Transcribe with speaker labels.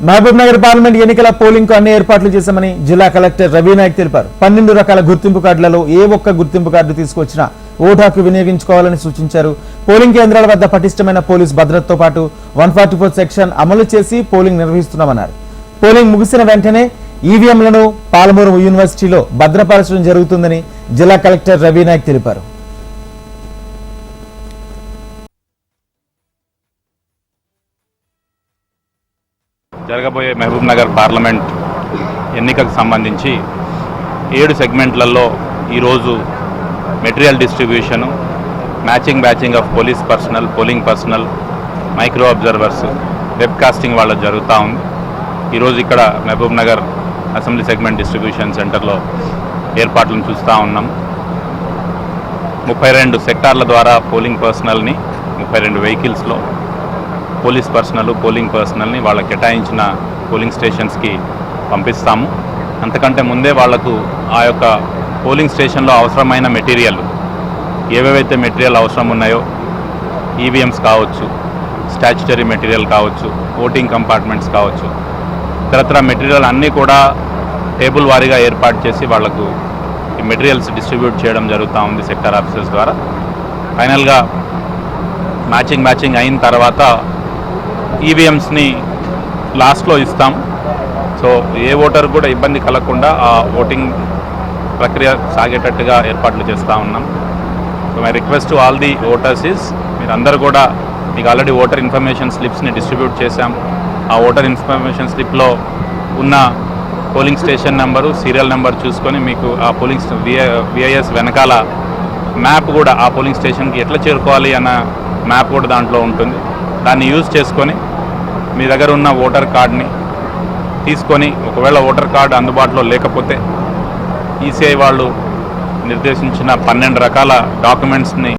Speaker 1: Mahabub Nagar parliament ఎన్నికల polling కు అన్ని ఏర్పాట్లు చేశామని జిల్లా కలెక్టర్ రవి నాయక్ తెలిపారు. 12 రకాల గుర్తింపు కార్డులలో ఏ ఒక్క గుర్తింపు కార్డు తీసుకొచ్చినా ఓటు హక్కు వినియోగించుకోవాలని సూచించారు. పోలింగ్ కేంద్రాల వద్ద పటిష్టమైన పోలీస్ భద్రతతో పాటు 144 సెక్షన్ అమలు చేసి పోలింగ్ నిర్వహిస్తున్నామన్నారు. పోలింగ్ ముగిసిన వెంటనే ఈవీఎంలను పాలమూరు యూనివర్సిటీలో భద్రపరచడం జరుగుతుందని జిల్లా కలెక్టర్ రవి నాయక్ తెలిపారు.
Speaker 2: జరగబోయే మహబూబ్ నగర్ పార్లమెంట్ ఎన్నికకు సంబంధించి 7 సెగ్మెంట్లలో ఈరోజు material distribution, batching of police personnel, polling personnel, micro observers, webcasting వాళ్ళ జరుగుతూ ఉంది. ఈరోజు ఇక్కడ Mahabubnagar assembly segment distribution సెంటర్లో ఏర్పాట్లను చూస్తూ ఉన్నాం. 32 సెక్టార్ల ద్వారా పోలింగ్ పర్సనల్ని 32 వెహికల్స్లో పోలింగ్ పర్సనల్ని వాళ్ళకి కేటాయించిన పోలింగ్ స్టేషన్స్కి పంపిస్తాము. అంతకంటే ముందే వాళ్లకు ఆ యొక్క పోలింగ్ స్టేషన్లో అవసరమైన మెటీరియల్ ఏవేవైతే మెటీరియల్ అవసరం ఉన్నాయో, ఈవీఎంస్ కావచ్చు, స్టాచ్యుటరీ మెటీరియల్ కావచ్చు, ఓటింగ్ కంపార్ట్మెంట్స్ కావచ్చు, ఇతరత్ర మెటీరియల్ అన్నీ కూడా టేబుల్ వారీగా ఏర్పాటు చేసి వాళ్లకు ఈ మెటీరియల్స్ డిస్ట్రిబ్యూట్ చేయడం జరుగుతూ ఉంది సెక్టార్ ఆఫీసర్స్ ద్వారా. ఫైనల్గా మ్యాచింగ్ అయిన తర్వాత ఈవీఎంస్ని లాస్ట్లో ఇస్తాం. సో ఏ ఓటర్ కూడా ఇబ్బంది కలగకుండా ఆ ఓటింగ్ ప్రక్రియ సాగేటట్టుగా ఏర్పాట్లు చేస్తూ ఉన్నాం. So my request to all the voters is, మీరందరూ కూడా మీకు ఆల్రెడీ ఓటర్ ఇన్ఫర్మేషన్ స్లిప్స్ని డిస్ట్రిబ్యూట్ చేశాం. ఆ ఓటర్ ఇన్ఫర్మేషన్ స్లిప్లో ఉన్న polling station number, serial number చూసుకొని మీకు ఆ పోలింగ్ విఐఎస్ వెనకాల మ్యాప్ కూడా ఆ పోలింగ్ స్టేషన్కి ఎట్లా చేరుకోవాలి అన్న మ్యాప్ కూడా దాంట్లో ఉంటుంది. దాన్ని యూజ్ చేసుకొని మీ దగ్గర ఉన్న ఓటర్ కార్డ్ని తీసుకొని, ఒకవేళ ఓటర్ కార్డు అందుబాటులో లేకపోతే ఈసీఐ వాళ్ళు నిర్దేశించిన 12 రకాల డాక్యుమెంట్స్ని